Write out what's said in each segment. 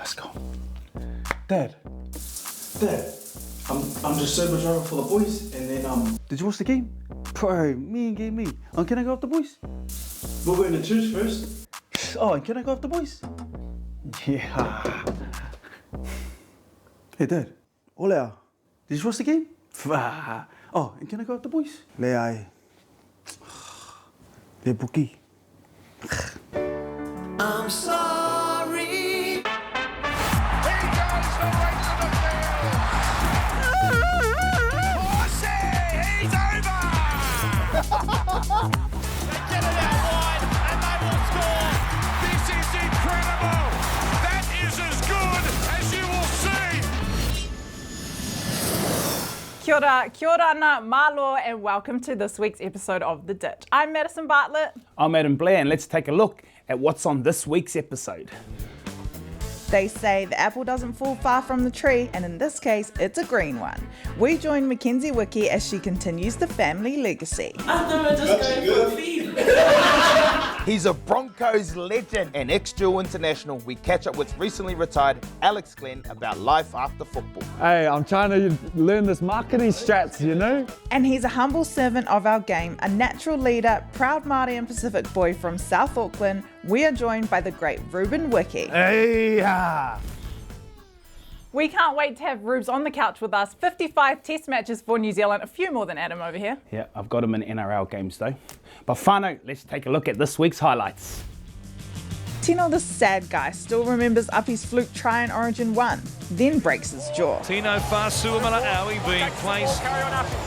Let's go. Dad, I'm just serving driver for the boys, and then Did you watch the game? Bro, me and game me. Can I go off the boys? We'll go in the church first. Oh, and can I go off the boys? Yeah. Hey, Dad. Olea. Did you watch the game? Oh, and can I go off the boys? Le Buki. I'm sorry. He goes the length of the field. Horsey, he's over. They get it out wide and they will score. This is incredible. That is as good as you will see. Kia ora ana, malo, and welcome to this week's episode of The Ditch. I'm Madison Bartlett. I'm Adam Blair, and let's take a look at what's on this week's episode. They say the apple doesn't fall far from the tree, and in this case, it's a green one. We join Mackenzie Wiki as she continues the family legacy. I thought I was just going for a feed. He's a Broncos legend and ex-dual international. We catch up with recently retired Alex Glenn about life after football. Hey, I'm trying to learn this marketing strats, you know? And he's a humble servant of our game, a natural leader, proud Māori and Pacific boy from South Auckland. We are joined by the great Ruben Wiki. Hey, We can't wait to have Rubes on the couch with us. 55 test matches for New Zealand, a few more than Adam over here. Yeah, I've got him in NRL games though. But whānau, let's take a look at this week's highlights. Tino, the sad guy, still remembers Uppy's fluke try in Origin 1, then breaks his jaw. Tino Fasuamala-Aui being placed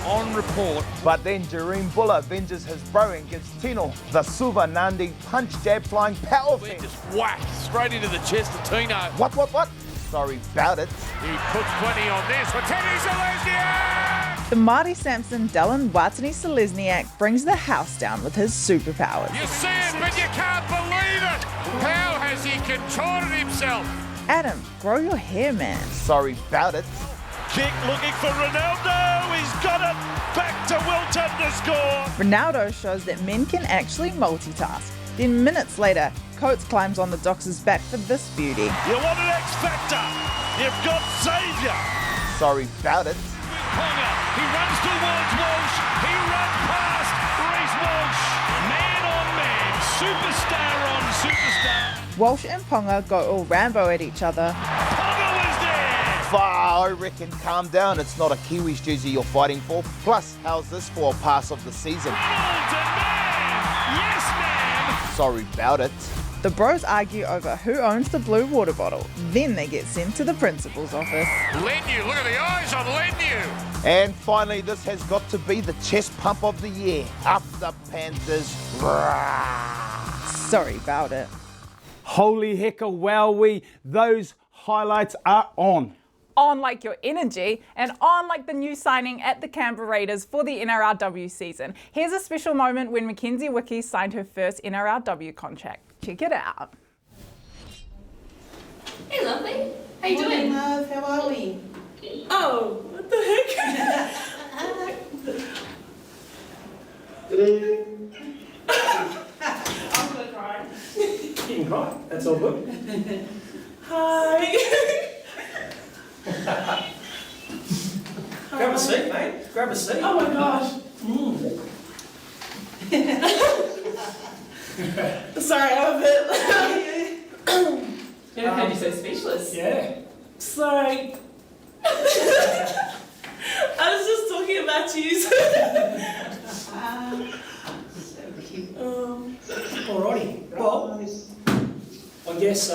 on report. But then Jareen Buller avenges his bro and gives Tino the Suva Nandi punch jab flying power fence. Just whacked straight into the chest of Tino. What? Sorry about it. He puts plenty on this for Teddy Selesniak. The Māori Samson Dylan Watani Selesniak brings the house down with his superpowers. You see it, but you can't believe it. How has he contorted himself? Adam, grow your hair, man. Sorry about it. Kick looking for Ronaldo. He's got it. Back to Wilton to score. Ronaldo shows that men can actually multitask. Then minutes later, Coates climbs on the Docs' back for this beauty. You want an X Factor? You've got Saviour. Sorry about it. Ponga. He runs towards Walsh. He runs past Reece Walsh. Man on man. Superstar on superstar. Walsh and Ponga go all Rambo at each other. Ponga was there. I reckon calm down. It's not a Kiwis jersey you're fighting for. Plus, how's this for a pass of the season? Hamilton, man. Yes, man. Sorry about it. The bros argue over who owns the blue water bottle. Then they get sent to the principal's office. Lenu, look at the eyes on Lenu. And finally, this has got to be the chest pump of the year. Up the Panthers. Sorry about it. Holy hecka wowee, those highlights are on. On like your energy, and on like the new signing at the Canberra Raiders for the NRLW season. Here's a special moment when Mackenzie Wiki signed her first NRLW contract. Check it out. Hey, lovely. How you doing? Love, how are we? Oh, what the heck? I'm gonna cry. You can cry. That's all good. Hi. Grab a seat, mate. Grab a seat. Oh my gosh. Sorry, I'm a bit. Never heard you so speechless. Yeah. Sorry. I was just talking about you. Alrighty. Well, I guess I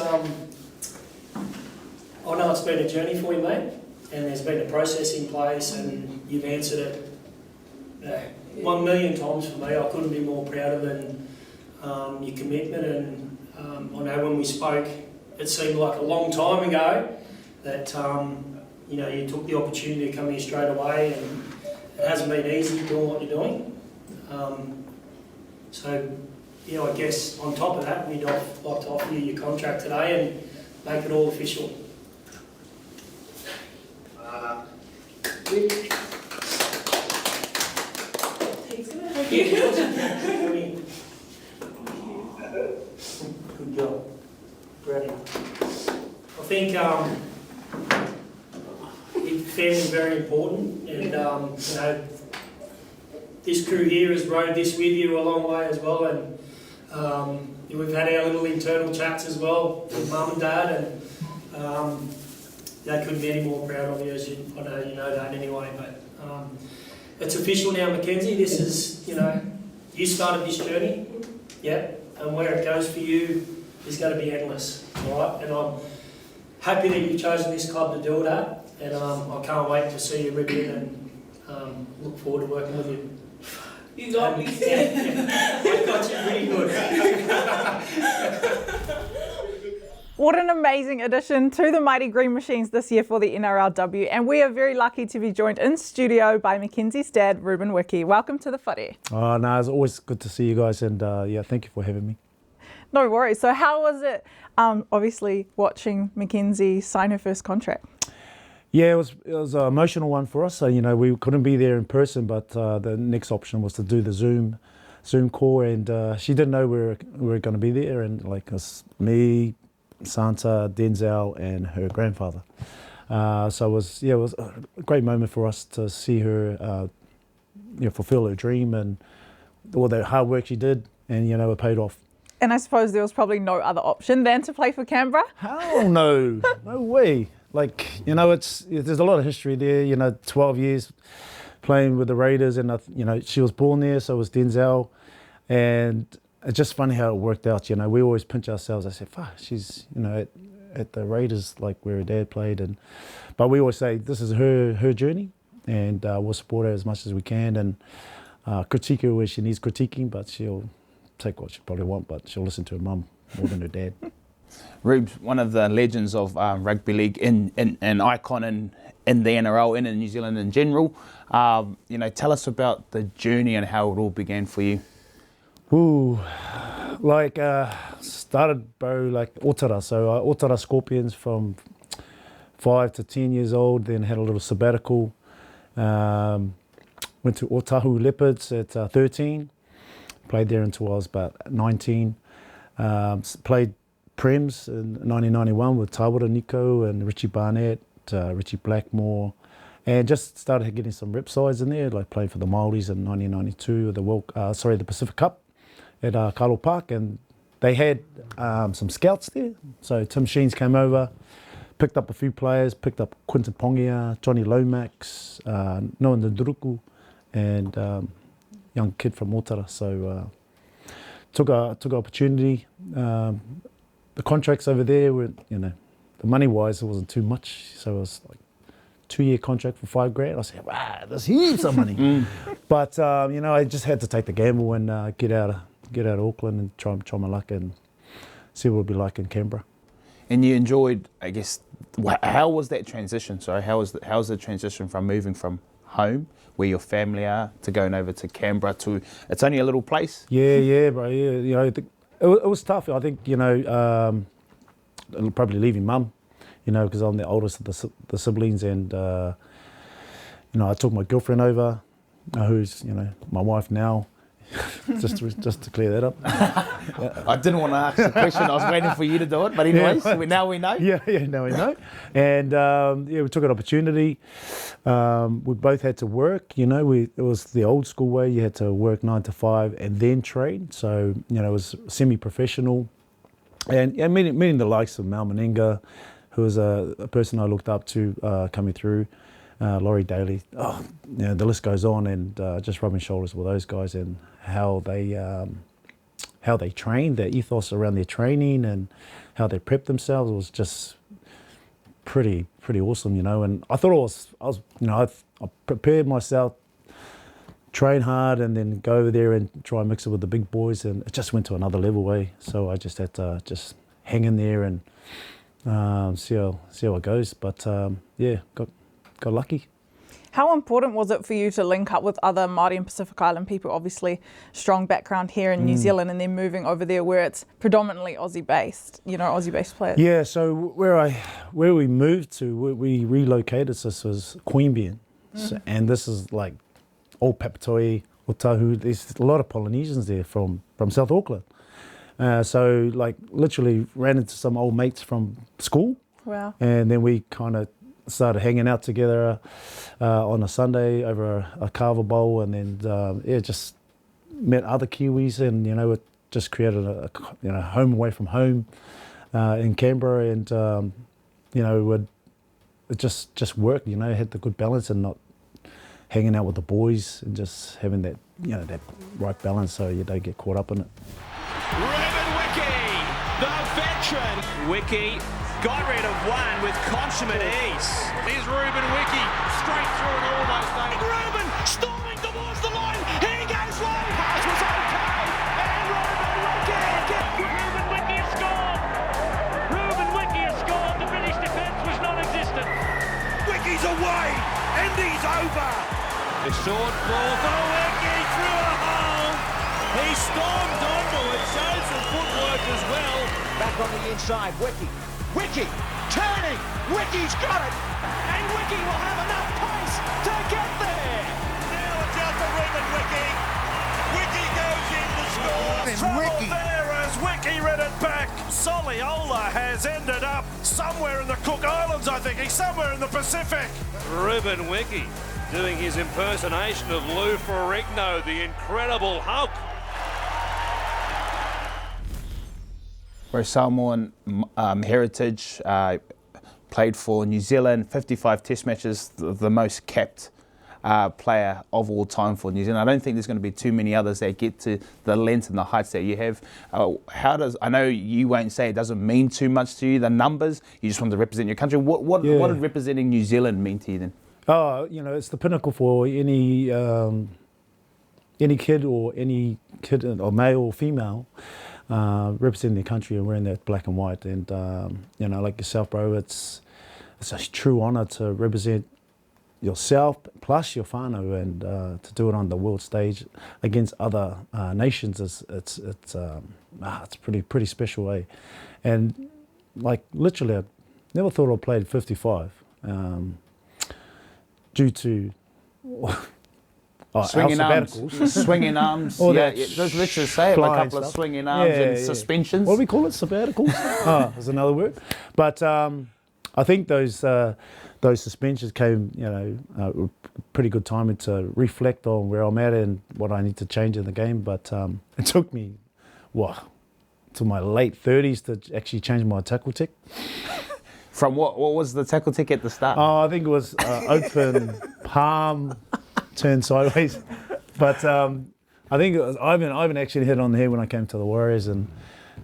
know it's been a journey for you, mate, and there's been a process in place, and you've answered it 1 million times for me. I couldn't be more prouder than your commitment, and I know when we spoke, it seemed like a long time ago that you took the opportunity to come here straight away, and it hasn't been easy doing what you're doing. So, I guess on top of that, we'd like to offer you your contract today and make it all official. Good job. Ready. think family is very important, and this crew here has rode this with you a long way as well, and we've had our little internal chats as well with Mum and Dad, and they couldn't be any more proud of you, as I know you know that anyway, but it's official now, Mackenzie. This is, you started this journey, yeah, and where it goes for you is going to be endless, all right? And I'm happy that you've chosen this club to do that, and I can't wait to see you rip in, and look forward to working with you. You got me. Yeah. I got you pretty good. What an amazing addition to the Mighty Green Machines this year for the NRLW, and we are very lucky to be joined in studio by Mackenzie's dad, Ruben Wiki. Welcome to the footy. Oh, no, it's always good to see you guys, and thank you for having me. No worries. So how was it, obviously, watching Mackenzie sign her first contract? Yeah, it was an emotional one for us. So, we couldn't be there in person, but the next option was to do the Zoom call, and she didn't know we were going to be there, and like me, Santa, Denzel, and her grandfather. So it was a great moment for us to see her, fulfill her dream and all the hard work she did, and it paid off. And I suppose there was probably no other option than to play for Canberra? Hell no, no way. Like, there's a lot of history there, 12 years playing with the Raiders, and, she was born there, so was Denzel. And it's just funny how it worked out, we always pinch ourselves. I said, fuck, she's, at the Raiders, like where her dad played. But we always say, this is her journey, and we'll support her as much as we can, and critique her where she needs critiquing, but she'll take what she probably wants, but she'll listen to her mum more than her dad. Rubes, one of the legends of rugby league, an icon in the NRL and in New Zealand in general. Tell us about the journey and how it all began for you. Ooh, started, bro, like Otara. So Otara Scorpions from 5 to 10 years old, then had a little sabbatical. Went to Otahu Leopards at 13. Played there until I was about 19. Played Prems in 1991 with Tawara Nico and Richie Barnett, Richie Blackmore, and just started getting some rep sides in there, like playing for the Māoris in 1992, the Pacific Cup at Carlo Park, and they had some scouts there. So Tim Sheens came over, picked up a few players, picked up Quinton Pongia, Johnny Lomax, Noah Nduruku, and young kid from Otara. So took an opportunity. The contracts over there were, the money-wise, it wasn't too much. So it was like 2-year contract for $5,000. I said, wow, that's heaps of money. But I just had to take the gamble and get out of Auckland and try my luck and see what it would be like in Canberra. And you enjoyed, I guess, how was that transition? Sorry, how was the transition from moving from home, where your family are, to going over to Canberra to, it's only a little place? Yeah, bro. Yeah, it was tough. I think, probably leaving mum, because I'm the oldest of the siblings, and I took my girlfriend over, who's my wife now. just to clear that up. I didn't want to ask the question. I was waiting for you to do it, but anyways, now we know. Yeah, now we know. And we took an opportunity. We both had to work. It was the old school way. You had to work 9 to 5 and then train. So it was semi-professional. And meeting the likes of Mal Meninga, who was a person I looked up to coming through. Laurie Daly, the list goes on, and just rubbing shoulders with those guys and how they train, their ethos around their training and how they prep themselves was just pretty awesome, And I thought I prepared myself, train hard, and then go over there and try and mix it with the big boys, and it just went to another level, So I just had to just hang in there and see how it goes. But got lucky. How important was it for you to link up with other Māori and Pacific Island people? Obviously, strong background here in New Zealand, and then moving over there where it's predominantly Aussie-based, Aussie-based players. Yeah, so where we moved to, we relocated. So this was Queanbeyan, and this is like old Papatoi, Otahu. There's a lot of Polynesians there from South Auckland. So like literally ran into some old mates from school. Wow. And then we kind of started hanging out together on a Sunday over a carver bowl, and then just met other Kiwis, and it just created a home away from home in Canberra, and it just worked. Had the good balance and not hanging out with the boys, and just having that that right balance so you don't get caught up in it. Ruben Wiki, the veteran. Wiki got rid of one with consummate ease. Here's Ruben Wiki, straight through and almost over. Ruben storming towards the line. He goes long. Pass was okay. And Ruben Wiki has scored. Ruben Wiki has scored. The British defence was non-existent. Wiki's away, and he's over. The short ball for Wiki through a hole. He stormed onward, showed some footwork as well. Back on the inside, Wiki. Wiki turning. Wiki's got it. And Wiki will have enough pace to get there. Now it's out to Ruben Wiki. Wiki goes in to score. Wiki. There as Wiki read it back. Soliola has ended up somewhere in the Cook Islands, I think. He's somewhere in the Pacific. Ruben Wiki doing his impersonation of Lou Ferrigno, the Incredible Hulk. For Samoan heritage, played for New Zealand, 55 test matches, the most capped player of all time for New Zealand. I don't think there's going to be too many others that get to the length and the heights that you have. I know you won't say it doesn't mean too much to you, the numbers, you just want to represent your country. What did representing New Zealand mean to you then? Oh, it's the pinnacle for any kid or male or female representing their country and wearing that black and white. And like yourself, bro, it's a true honour to represent yourself plus your whānau, and to do it on the world stage against other nations it's pretty special, eh? And like literally, I never thought I played 55. Due to swinging arms, swinging arms. Let's just say it, a couple of swinging arms and suspensions. What do we call it? Sabbaticals. There's another word. But I think those suspensions came, a pretty good time to reflect on where I'm at and what I need to change in the game. But it took me, to my late 30s to actually change my tackle tick. From what was the tackle tick at the start? Oh, I think it was open palm, turn sideways. But I think it was, Ivan actually hit on the head when I came to the Warriors in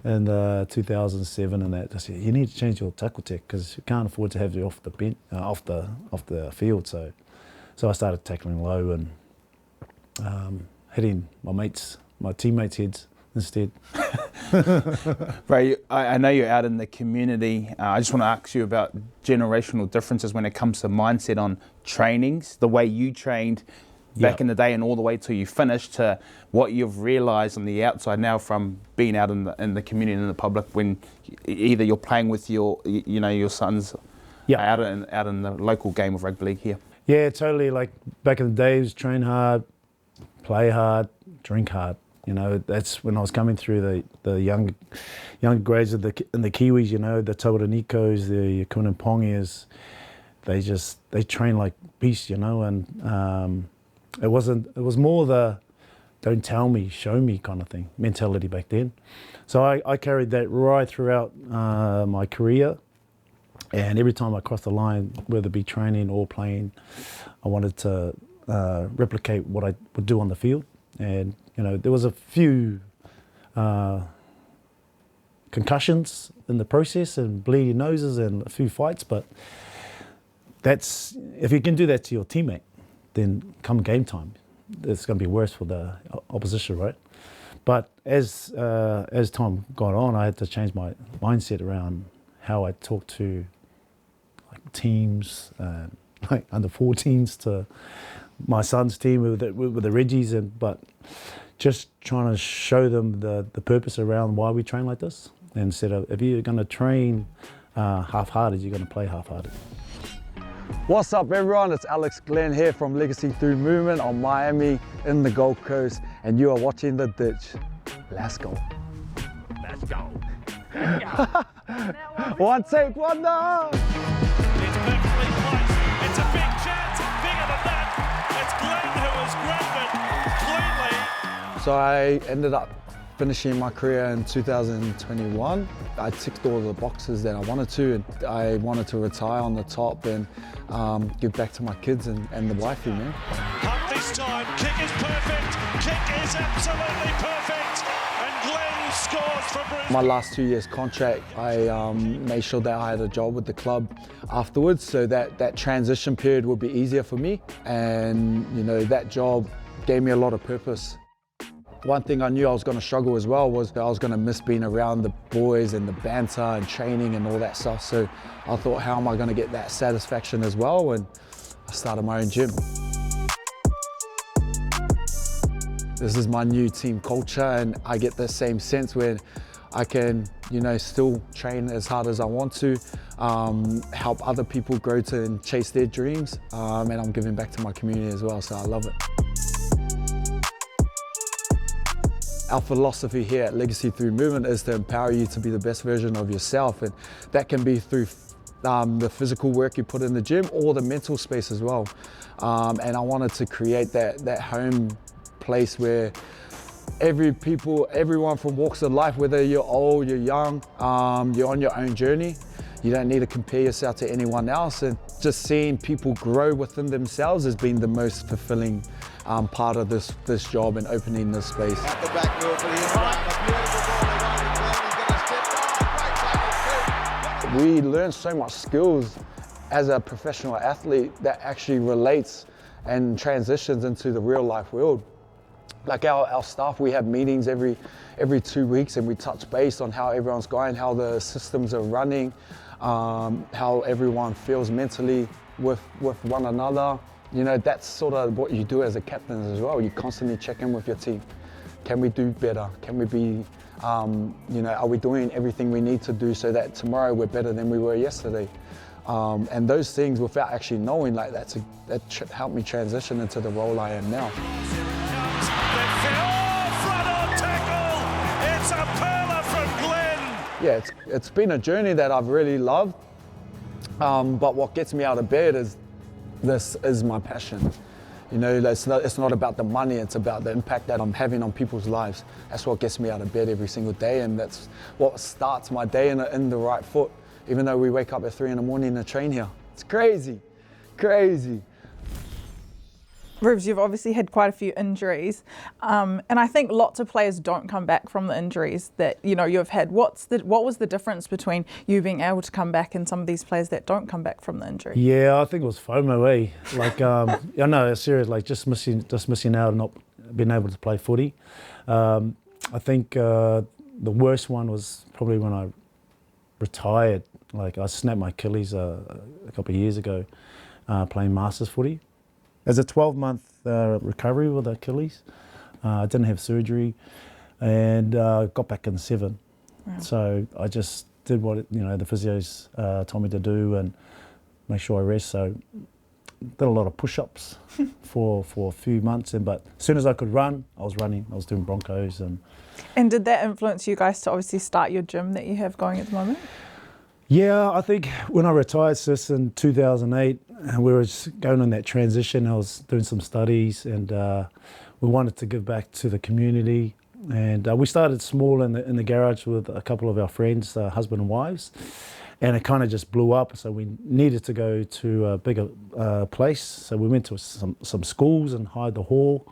2007 and that. I said, you need to change your tackle tick because you can't afford to have you off the bench, off the field. So I started tackling low and hitting my teammates' heads instead. Ray, I know you're out in the community. I just want to ask you about generational differences when it comes to mindset on trainings, the way you trained back in the day and all the way till you finished to what you've realised on the outside now from being out in the community and in the public when either you're playing with your sons out in the local game of rugby league here. Yeah, totally. Like back in the days, train hard, play hard, drink hard. That's when I was coming through the young grades in the Kiwis. The Tauranikos, the Kunimpongias, they train like beasts. And it was more the don't tell me, show me kind of thing mentality back then. So I carried that right throughout my career, and every time I crossed the line, whether it be training or playing, I wanted to replicate what I would do on the field. And there was a few concussions in the process and bleeding noses and a few fights, but if you can do that to your teammate, then come game time, it's going to be worse for the opposition, right? But as time got on, I had to change my mindset around how I talk to teams, like under 14s to my son's team with the Reggies, but just trying to show them the purpose around why we train like this. Instead of, if you're going to train half-hearted, you're going to play half-hearted. What's up everyone, it's Alex Glenn here from Legacy Through Movement on Miami in the Gold Coast, and you are watching The Ditch. Let's go. Let's go. One take wonder. It's perfectly placed. It's a big chance. Bigger than that. It's Glenn who has grabbed it cleanly. So I ended up finishing my career in 2021. I ticked all the boxes that I wanted to. I wanted to retire on the top and give back to my kids and the wifey, man. Hunt this time. Kick is perfect. Kick is absolutely perfect. And Glenn scores for Brisbane. My last 2 years contract, I made sure that I had a job with the club afterwards, so that transition period would be easier for me. And you know, that job gave me a lot of purpose. One thing I knew I was going to struggle as well was that I was going to miss being around the boys and the banter and training and all that stuff. So I thought, how am I going to get that satisfaction as well? And I started my own gym. This is my new team culture, and I get the same sense where I can, you know, still train as hard as I want to, help other people grow to and chase their dreams, and I'm giving back to my community as well, so I love it. Our philosophy here at Legacy Through Movement is to empower you to be the best version of yourself, and that can be through the physical work you put in the gym or the mental space as well. And I wanted to create that home place where everyone from walks of life, whether you're old, you're young, you're on your own journey. You don't need to compare yourself to anyone else, and just seeing people grow within themselves has been the most fulfilling part of this job and opening this space. At the back door for the impact. A beautiful ball. He's going to step. Oh, great tackle too. We learn so much skills as a professional athlete that actually relates and transitions into the real life world. Like our staff, we have meetings every 2 weeks, and we touch base on how everyone's going, how the systems are running, how everyone feels mentally with one another. You know, that's sort of what you do as a captain as well. You constantly check in with your team. Can we do better? Can we be, you know, are we doing everything we need to do so that tomorrow we're better than we were yesterday? And those things, without actually knowing, like that helped me transition into the role I am now. Front on tackle. It's a pearler from Glenn. Yeah, it's been a journey that I've really loved. But what gets me out of bed is this is my passion. You know, it's not about the money, it's about the impact that I'm having on people's lives. That's what gets me out of bed every single day, and that's what starts my day in the right foot, even though we wake up at 3 in the morning to train here. It's crazy, crazy. Rubes, you've obviously had quite a few injuries, and I think lots of players don't come back from the injuries that you've had. What was the difference between you being able to come back and some of these players that don't come back from the injury? Yeah, I think it was FOMO, eh? Like, I know, it's serious. Like just missing out and not being able to play footy. I think the worst one was probably when I retired. Like I snapped my Achilles a couple of years ago, playing Masters footy. There's a 12-month recovery with Achilles. I didn't have surgery, and got back in 7. Wow. So I just did what the physios told me to do and make sure I rest. So did a lot of push-ups for a few months, but as soon as I could run, I was running. I was doing Broncos And did that influence you guys to obviously start your gym that you have going at the moment? Yeah, I think when I retired, sis, in 2008, we were just going on that transition. I was doing some studies, and we wanted to give back to the community. And we started small in the garage with a couple of our friends, husband and wives, and it kind of just blew up. So we needed to go to a bigger place. So we went to some schools and hired the hall.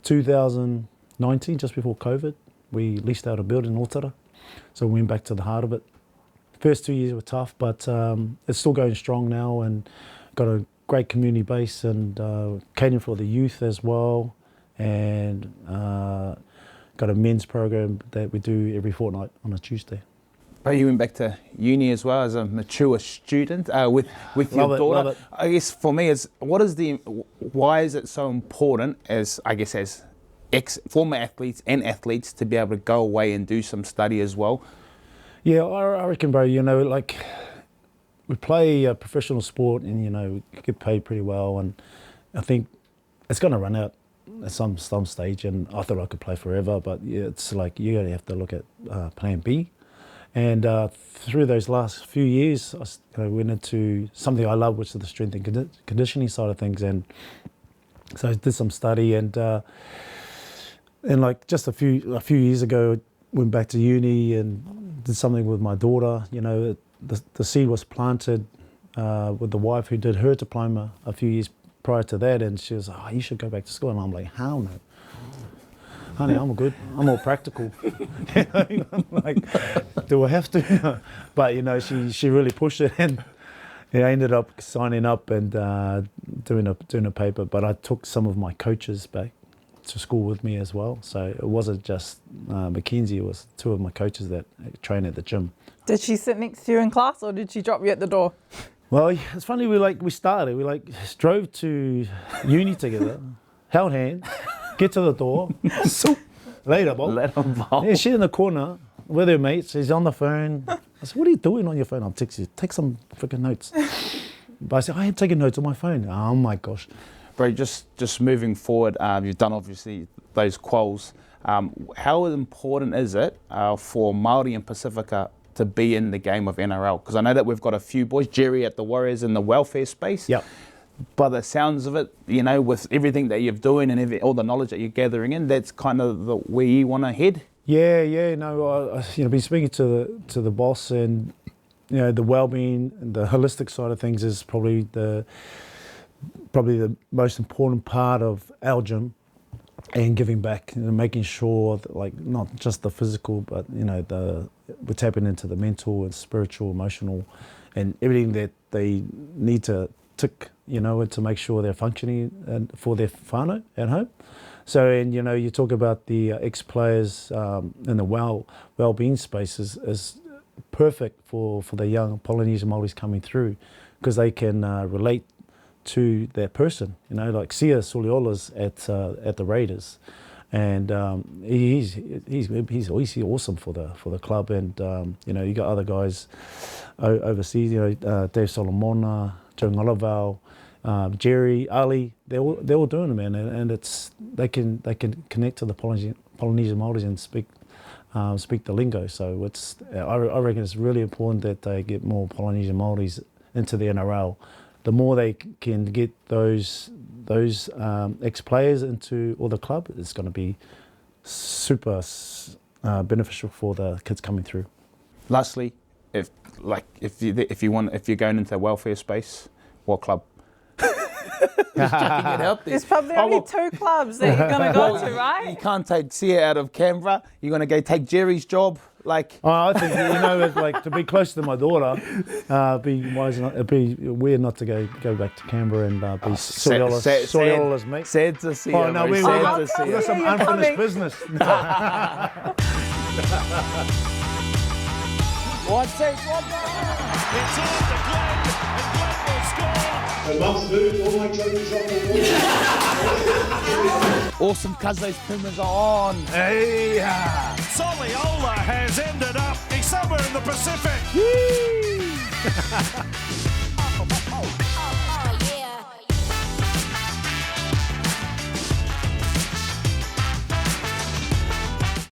2019, just before COVID, we leased out a building in Otara. So we went back to the heart of it. First 2 years were tough, but it's still going strong now, and got a great community base, and catering for the youth as well, and got a men's program that we do every fortnight on a Tuesday. But you went back to uni as well as a mature student with your daughter. Love it. I guess for me, why is it so important as former athletes and athletes to be able to go away and do some study as well? Yeah, I reckon, bro, like we play a professional sport and, we get paid pretty well, and I think it's going to run out at some stage, and I thought I could play forever, but yeah, it's like you're going to have to look at plan B. And through those last few years, I went into something I love, which is the strength and conditioning side of things. And so I did some study, and like just a few years ago, went back to uni and did something with my daughter. You know, the seed was planted with the wife who did her diploma a few years prior to that, and she was, oh, you should go back to school. And I'm like, hell no. Honey, I'm good. I'm more practical. You know, I'm like, do I have to? But you know, she really pushed it, and I ended up signing up and doing a paper. But I took some of my coaches back to school with me as well. So it wasn't just Mackenzie; it was two of my coaches that train at the gym. Did she sit next to you in class, or did she drop you at the door? Well, it's funny. We drove to uni together, held hands. Get to the door. Later, Bob. Let them bowl. Yeah, she's in the corner with her mates. She's on the phone. I said, what are you doing on your phone? I'll text you. Take some freaking notes. But I said, I am taking notes on my phone. Oh my gosh. Bro, just moving forward, you've done obviously those quals. How important is it for Māori and Pacifica to be in the game of NRL? Because I know that we've got a few boys, Jerry at the Warriors in the welfare space. Yep. By the sounds of it, you know, with everything that you're doing and all the knowledge that you're gathering in, that's kind of where you want to head. Yeah. No, I been speaking to the boss, and you know, the well-being and the holistic side of things is probably the most important part of our gym, and giving back and making sure that, like, not just the physical, but you know, we're tapping into the mental and spiritual, emotional, and everything that they need to tick, you know, and to make sure they're functioning and for their whānau at home. So, and you know, you talk about the ex-players in the well-being space is perfect for the young Polynesian Māoris coming through, because they can relate to that person. You know, like Sia Soliola's at the Raiders, and he's awesome for the club. And you know, you got other guys overseas. You know, Dave Solomona, Joe Ngolaval, Jerry, Ali, they're all doing it, man, and they can connect to the Polynesian Māoris and speak the lingo. So I reckon it's really important that they get more Polynesian Māoris into the NRL. The more they can get those ex-players into the club, it's going to be super beneficial for the kids coming through. Lastly, if you're going into the welfare space, what club? Just checking it out there. There's probably only two clubs that you're going to go to, right? You can't take Sia out of Canberra. You're going to go take Jerry's job. Like, I think, you know, it's like, to be close to my daughter, it'd be weird not to go back to Canberra and be Soliola's mate. Sad to see. Oh no, we got some unfinished business. What's it? It's on to Glenn, and Glenn will score. The mum's moved all my trophies off the wall. Awesome, cuz those Pumas are on. Hey! Soliola has ended up somewhere in the Pacific.